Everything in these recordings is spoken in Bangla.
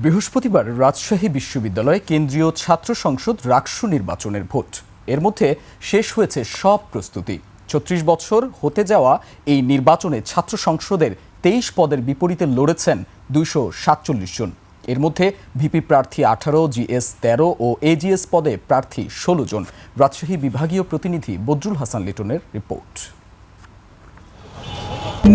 বৃহস্পতিবার রাজশাহী বিশ্ববিদ্যালয়ে কেন্দ্রীয় ছাত্র সংসদ রাকসু নির্বাচনের ভোট। এর মধ্যে শেষ হয়েছে সব প্রস্তুতি। ৩৬ বছর হতে যাওয়া এই নির্বাচনে ছাত্র সংসদের ২৩ পদের বিপরীতে লড়েছেন ২৪৭ জন। এর মধ্যে ভিপি প্রার্থী ১৮, জিএস ১৩ ও এজিএস পদে প্রার্থী ১৬ জন। রাজশাহী বিভাগীয় প্রতিনিধি বদরুল হাসান লিটনের রিপোর্ট।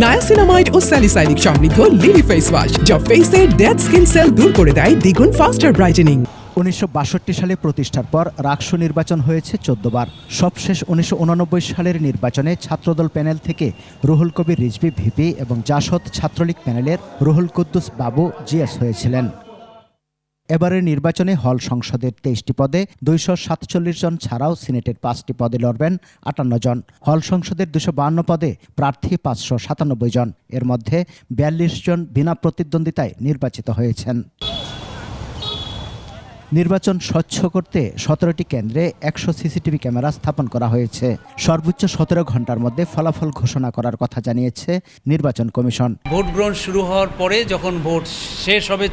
নায়াসিনামাইড ও স্যালিসাইলিক সমৃদ্ধ লিলি ফেস ওয়াশ যা ফেসের ডেড স্কিন সেল দূর করে দেয় দ্বিগুণ ফাস্টার ব্রাইটেনিং। ১৯৬২ সালে প্রতিষ্ঠার পর রাকসু নির্বাচন হয়েছে ১৪ বার। সবশেষ ১৯৮৯ সালের নির্বাচনে ছাত্রদল প্যানেল থেকে রুহুল কবির রিজভী ভিপি এবং জাসদ ছাত্রলীগ প্যানেলের রুহুল কুদ্দুস বাবু জিএস হয়েছিলেন। এবারের নির্বাচনে হল সংসদের ২৩টি পদে ২৪৭ জন ছাড়াও সিনেটের ৫টি পদে লড়বেন ৫৮ জন। হল সংসদের ২৫২ পদে প্রার্থী ৫৯৭ জন। এর মধ্যে ৪২ জন বিনা প্রতিদ্বন্দ্বিতায় নির্বাচিত হয়েছেন। নির্বাচন স্বচ্ছ করতে ১৭টি কেন্দ্রে ১০০ সিসিটিভি ক্যামেরা স্থাপন করা হয়েছে। সর্বোচ্চ ১৭ ঘন্টার মধ্যে ফলাফল ঘোষণা করার কথা জানিয়েছে নির্বাচন কমিশন। ভোট গ্রহণ শুরু হওয়ার পরে যখন ভোট শেষ হবে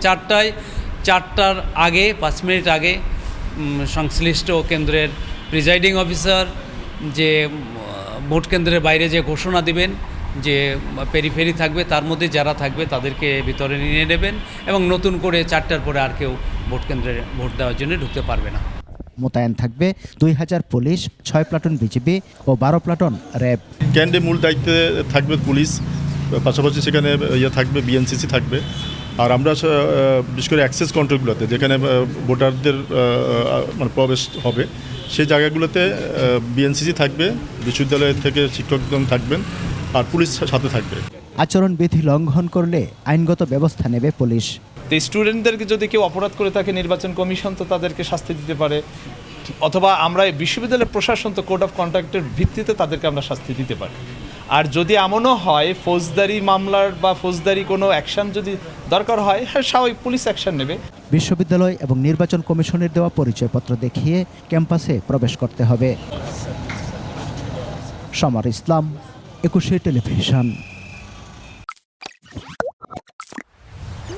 ৪টার আগে ৫ মিনিট আগে সংশ্লিষ্ট কেন্দ্রের প্রিজাইডিং অফিসার যে ভোট কেন্দ্রের বাইরে যে ঘোষণা দিবেন যে পেরিফেরি থাকবে, তার মধ্যে যারা থাকবে তাদেরকে ভিতরে নিয়ে নেবেন এবং নতুন করে ৪টার পরে আর কেউ ভোট কেন্দ্রে ভোট দেওয়ার জন্য ঢুকতে পারবে না। মোতায়েন থাকবে ২০০০ পুলিশ, ৬ প্লাটুন বিজিবি ও ১২ প্লাটুন র্যাব। ক্যান্ডে মূল দায়িত্বে থাকবে পুলিশ, পাশাপাশি সেখানে থাকবে বিএনসিসি থাকবে। আর আমরা বিশেষ করে অ্যাক্সেস কন্ট্রোলগুলোতে যেখানে ভোটারদের মানে প্রবেশ হবে সেই জায়গাগুলোতে বিএনসিসি থাকবে, বিশ্ববিদ্যালয় থেকে শিক্ষকগণ থাকবেন আর পুলিশ সাথে থাকবে। আচরণবিধি লঙ্ঘন করলে আইনগত ব্যবস্থা নেবে পুলিশ। স্টুডেন্টদেরকে যদি কেউ অপরাধ করে থাকে নির্বাচন কমিশন তো তাদেরকে শাস্তি দিতে পারে, অথবা আমরা বিশ্ববিদ্যালয়ের প্রশাসন তো কোড অফ কন্ডাক্টের ভিত্তিতে তাদেরকে আমরা শাস্তি দিতে পারি। আর যদি এমনও হয় ফৌজদারি মামলার বা ফৌজদারি কোনো অ্যাকশন যদি দরকার হয়, হ্যাঁ স্বাভাবিক পুলিশ অ্যাকশন নেবে। বিশ্ববিদ্যালয় এবং নির্বাচন কমিশনের দেওয়া পরিচয়পত্র দেখিয়ে ক্যাম্পাসে প্রবেশ করতে হবে। সমর ইসলাম, ২১ টেলিভিশন।